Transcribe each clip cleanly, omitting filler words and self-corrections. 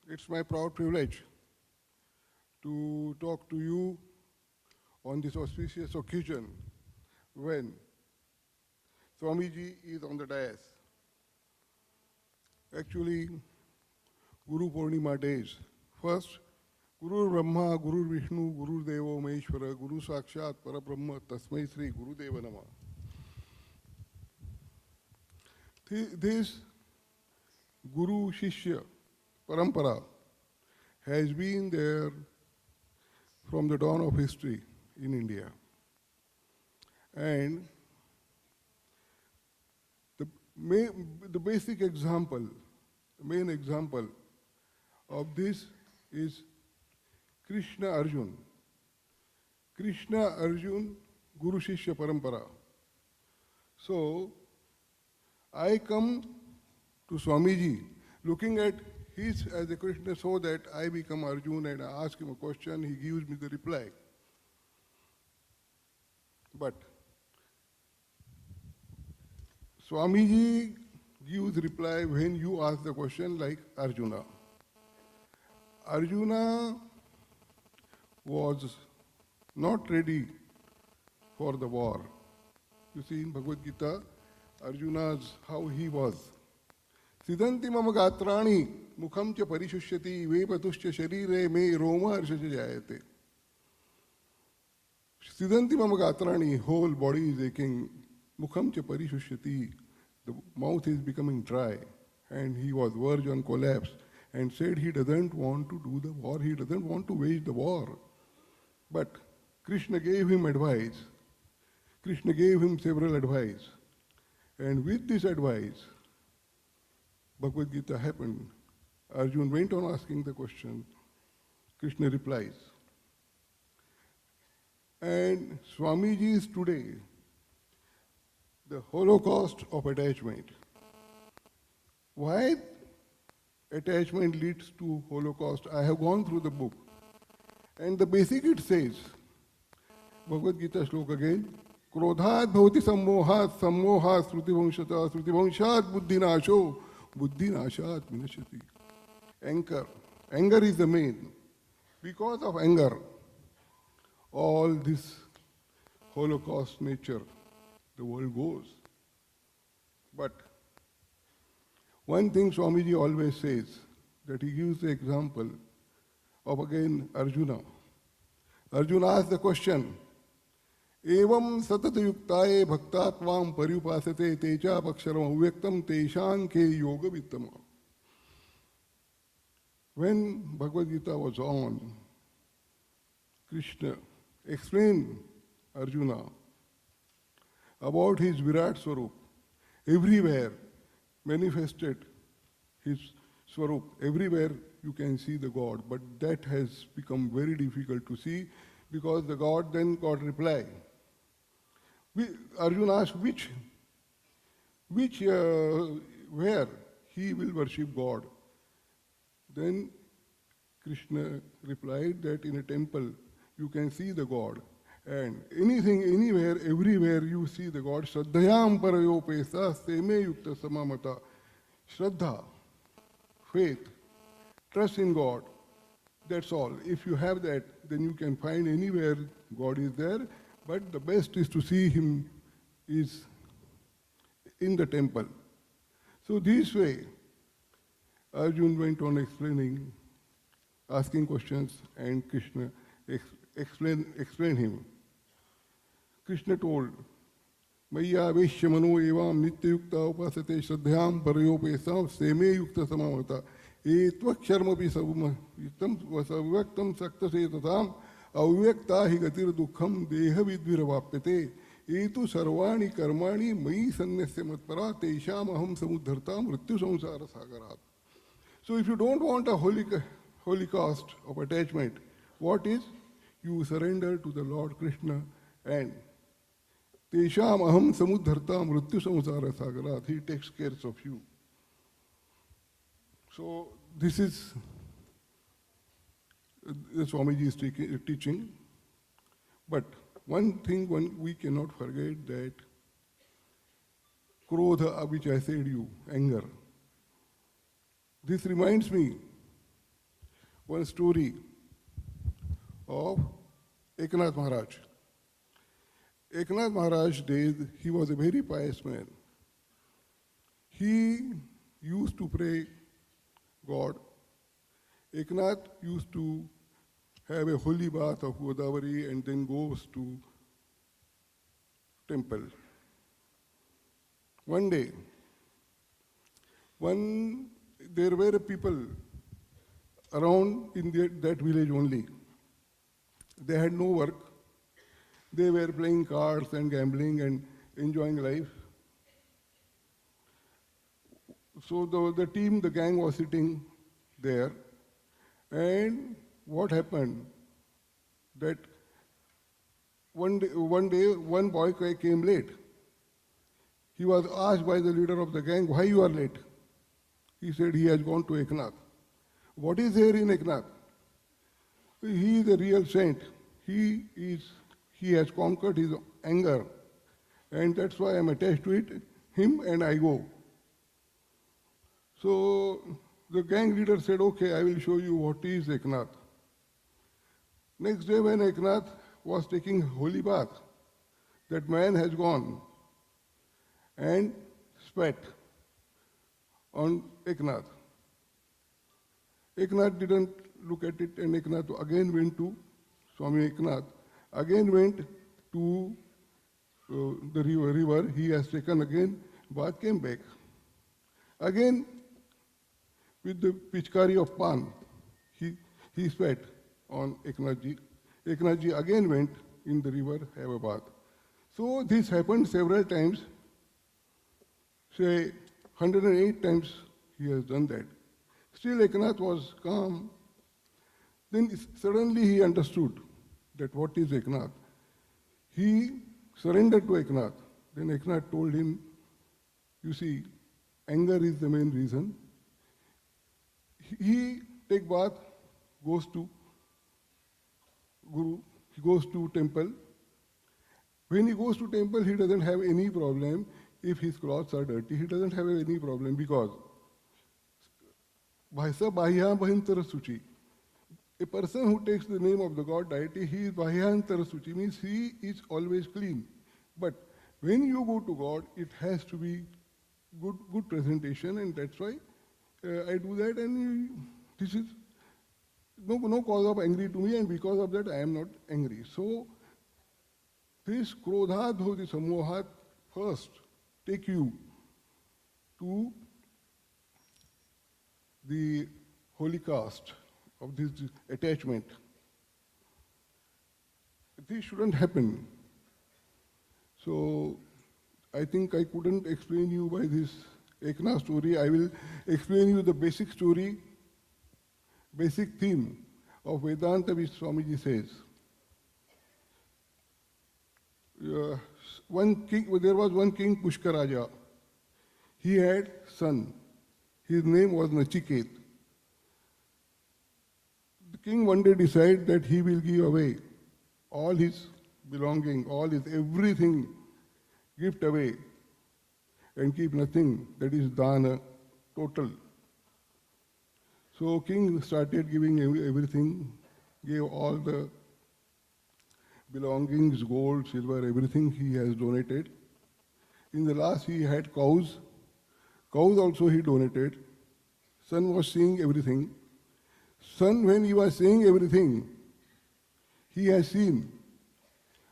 It's my proud privilege to talk to you on this auspicious occasion when Swamiji is on the dais. Actually, Guru Purnima days. First, Guru Brahma, Guru Vishnu, Guru Devo Maheshwara, Guru Sakshat Parabrahma, Tasmai Shri, Guru Deva Nama. This Guru Shishya Parampara has been there from the dawn of history in India. And the basic example, the main example of this is Krishna Arjun. Krishna Arjun Guru Shishya Parampara. So, I come to Swamiji looking at his as a Krishna so that I become Arjun and I ask him a question, he gives me the reply. But Swamiji gives reply when you ask the question like Arjuna. Arjuna was not ready for the war. You see in Bhagavad Gita, Arjuna's how he was. Siddhanti mama gatrani mukham cha parishusyati vepatuscha sharire me roma arshasya jayate. Siddhanti mama gatrani, whole body is aching. Mukham cha parishusyati, the mouth is becoming dry. And he was verge on collapse and said he doesn't want to do the war, he doesn't want to wage the war. But Krishna gave him advice. Krishna gave him several advice. And with this advice, Bhagavad Gita happened. Arjun went on asking the question. Krishna replies. And Swamiji is today the Holocaust of attachment. Why attachment leads to Holocaust? I have gone through the book. And the basic it says, Bhagavad Gita slok again, Krodhat bhavati sammohat, sammohat srutivamshata, srutivamshat buddhinasho, buddhinashat vinashati. Anger is the main. Because of anger, all this Holocaust nature, the world goes. But one thing Swamiji always says, that he gives the example of again Arjuna. Arjuna asked the question, Evam satata yuktaye bhaktatvam paryupasate techa paksharam avyaktam teshan ke yoga vittama. When Bhagavad Gita was on, Krishna explained Arjuna about his Virat Swarup. Everywhere manifested his Swarup. Everywhere you can see the God, but that has become very difficult to see because the God then got reply. Arjuna asked where he will worship God. Then Krishna replied that in a temple you can see the God. And anything, anywhere, everywhere you see the God. Shraddhayam parayopesa seme yukta samamata. Shraddha, faith, trust in God. That's all. If you have that, then you can find anywhere God is there. But the best is to see him is in the temple. So this way, Arjun went on explaining, asking questions, and Krishna explained him. Krishna told, Maya Veshya Mano Evam Nitya Yukta Upasate Shraddhyam Parayopesam Seme Yukta Samamata Etvaksharmapi Savvaktam Saktase Tatam Avyakta Hi Gatir Dukham Deha Vidviravapyate Etu Sarvani Karmani Mai Sanyasya Matpara Tesham Aham Samudhartam Mrityu Samsara Sagarat. So if you don't want a holocaust of attachment, what is? You surrender to the Lord Krishna and Tesham aham samudharta mrityu samsara sagarat. He takes care of you. So this is Swamiji is teaching. But one thing we cannot forget that Krodha, which I said you, anger. This reminds me one story of Eknath Maharaj. Eknath Maharaj days, he was a very pious man. He used to pray God. Eknath used to have a holy bath of Godavari and then goes to temple. One day, there were people around in that village only. They had no work. They were playing cards and gambling and enjoying life. So the team, the gang was sitting there. And what happened? That one day, one boy came late. He was asked by the leader of the gang, why you are late? He said he has gone to Eknath. What is there in Eknath? He is a real saint. He has conquered his anger. And that's why I am attached to it, him, and I go. So the gang leader said, okay, I will show you what is Eknath. Next day when Eknath was taking holy bath, that man has gone and spat on Eknath. Eknath didn't look at it, and Eknath again went to Swami Eknath, again went to the river. He has taken again bath, came back. Again, with the pichkari of pan, he spat on Eknathji. Eknathji again went in the river, have a bath. So this happened several times. Say 108 times he has done that. Still Eknath was calm. Then suddenly he understood that what is Eknath. He surrendered to Eknath. Then Eknath told him, you see, anger is the main reason. He take bath, goes to Guru, he goes to temple. When he goes to temple, he doesn't have any problem. If his clothes are dirty, he doesn't have any problem because Bhaisa Bhahyantara Suchi. A person who takes the name of the God deity, he is Bhahyantara Suchi, means he is always clean. But when you go to God, it has to be good presentation, and that's why I do that, and this is no cause of angry to me, and because of that I am not angry. So this krodhat dhoti samohat first take you to the holy caste of this attachment. This shouldn't happen. So I think I couldn't explain you by this Eknath story. I will explain you the basic story, basic theme of Vedanta which Swamiji says. There was one king, Pushkaraja. He had son. His name was Nachiket. The king one day decided that he will give away all his belonging, all his everything, gift away, and keep nothing. That is dana, total. So king started giving everything, gave all the belongings, gold, silver, everything he has donated. In the last he had cows. Cows also he donated. Son was seeing everything. Son, when he was seeing everything, he has seen.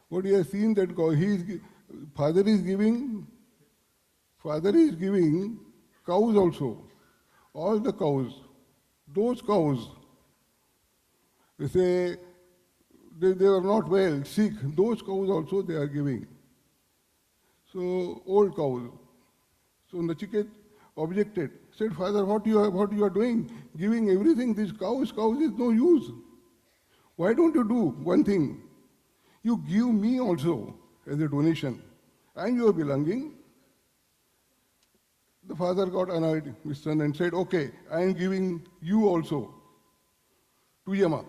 What he has seen, that father is giving cows also. All the cows. Those cows, they say, they are not well, sick. Those cows also they are giving. So, old cows. So Nachiket objected, said, Father, what you are doing? Giving everything, these cows is no use. Why don't you do one thing? You give me also as a donation. I am your belonging. The father got annoyed with son and said, okay, I am giving you also to Yama.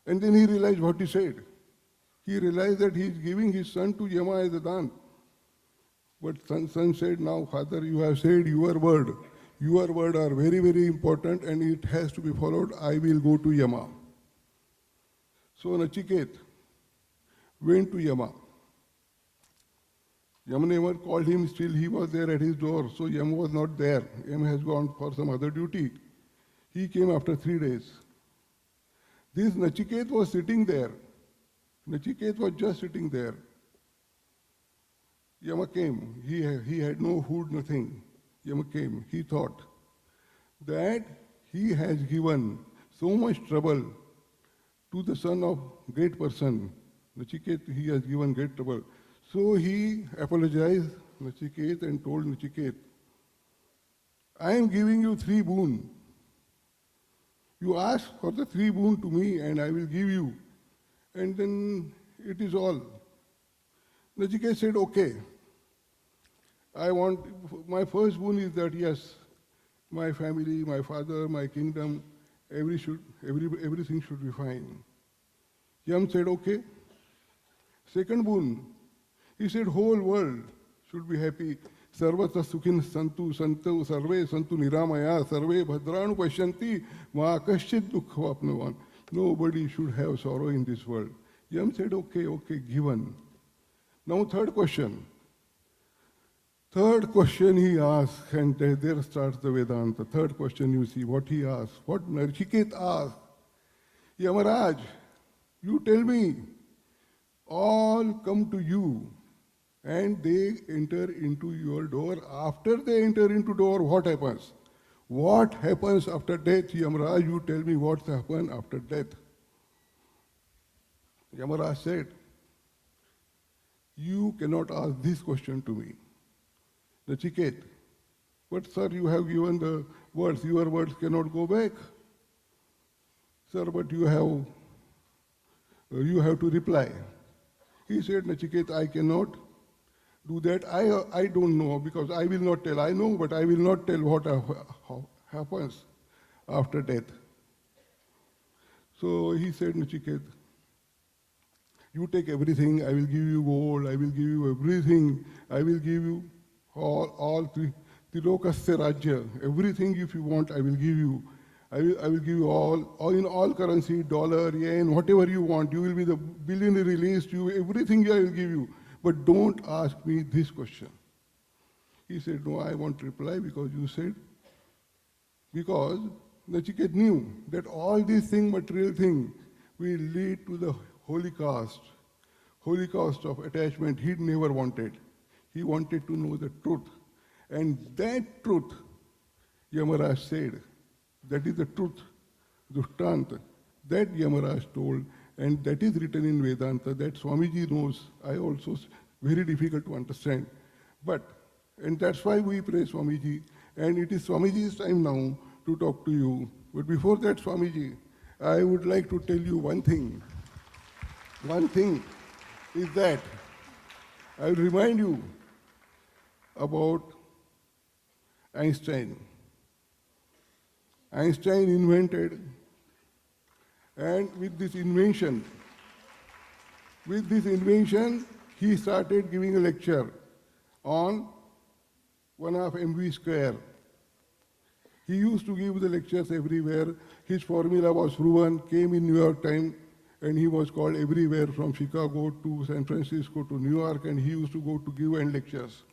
And then he realized what he said. He realized that he is giving his son to Yama as a dan. But son said, now father, you have said your word. your words are very, very important and it has to be followed. I will go to Yama. So Nachiket went to Yama. Yama never called him, still he was there at his door. So Yama was not there. Yama has gone for some other duty. He came after 3 days. This Nachiket was sitting there. Nachiket was just sitting there. Yama came. He had no food, nothing. Yama came. He thought that he has given so much trouble to the son of great person. Nachiket, he has given great trouble. So he apologized Nachiket and told Nachiket, I am giving you 3 boon. You ask for the 3 boon to me and I will give you. And then it is all. Nachiket said, okay. My first boon is that yes, my family, my father, my kingdom, everything should be fine. Yam said, okay. Second boon, he said, whole world should be happy. Sarvata sukhin santu santu sarve santu niramaya sarve bhadranu pashyanti ma kaschit dukha apnavan. Nobody should have sorrow in this world. Yam said, okay, given. Now third question. Third question he asked, and there starts the Vedanta. Third question you see, what he asked, what Nachiket asked. Yamaraj, you tell me, all come to you and they enter into your door. After they enter into door, what happens? What happens after death? Yamaraj, you tell me what happens after death. Yamaraj said, you cannot ask this question to me. Nachiket, but sir, you have given the words, your words cannot go back. Sir, but you have to reply. He said, Nachiket, I cannot do that. I don't know because I will not tell. I know, but I will not tell what happens after death. So he said, Nachiket, you take everything, I will give you gold, I will give you everything, I will give you all Tirokasya Rajya, everything if you want, I will give you. I will give you all in all currency, dollar, yen, whatever you want. You will be the billionaire released, everything I will give you. But don't ask me this question. He said, no, I won't reply because you said, because Nachiket knew that all these things, material things, will lead to the holy caste of attachment he never wanted. He wanted to know the truth. And that truth, Yamaraj said, that is the truth, Dushtanta, that Yamaraj told, and that is written in Vedanta, that Swamiji knows. I also, very difficult to understand. And that's why we pray Swamiji, and it is Swamiji's time now to talk to you. But before that, Swamiji, I would like to tell you one thing. One thing is that I will remind you about Einstein. Einstein invented, and with this invention, he started giving a lecture on 1/2 mv square. He used to give the lectures everywhere. His formula was proven, came in New York Times, and he was called everywhere from Chicago to San Francisco to New York, and he used to go to give and lectures.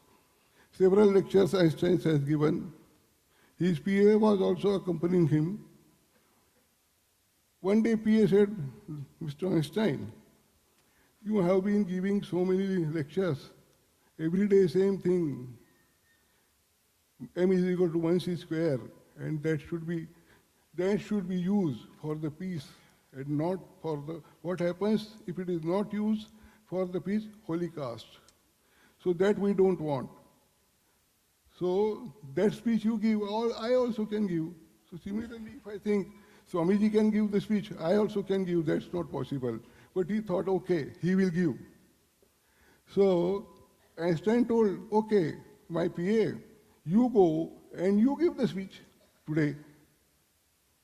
Several lectures Einstein has given. His PA was also accompanying him. One day PA said, Mr. Einstein, you have been giving so many lectures, every day same thing. M is equal to 1c square, and that should be used for the peace and not for the, what happens if it is not used for the peace, holy caste. So that we don't want. So that speech you give, I also can give. So similarly, if I think Swamiji can give the speech, I also can give, that's not possible. But he thought, okay, he will give. So Einstein told, okay, my PA, you go and you give the speech today.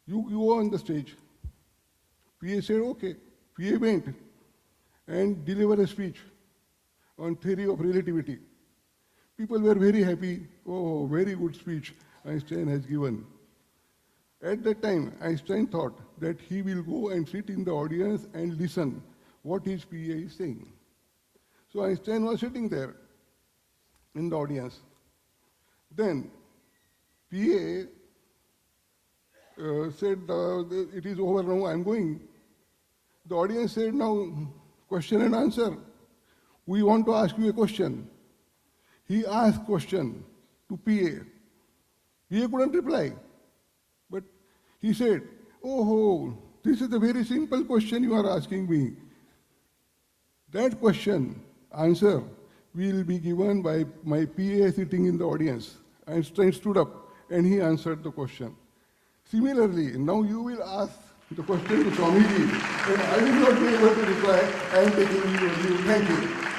You go on the stage. PA said, okay. PA went and delivered a speech on theory of relativity. People were very happy. Oh, very good speech. Einstein has given. At that time, Einstein thought that he will go and sit in the audience and listen what his PA is saying. So Einstein was sitting there in the audience. Then PA said, it is over now, I'm going. The audience said, now question and answer. We want to ask you a question. He asked question to PA. PA couldn't reply. But he said, oh, this is a very simple question you are asking me. That question, answer, will be given by my PA sitting in the audience. Einstein stood up and he answered the question. Similarly, now you will ask the question to Swamiji, and I will not be able to reply. I am taking leave of you. Thank you.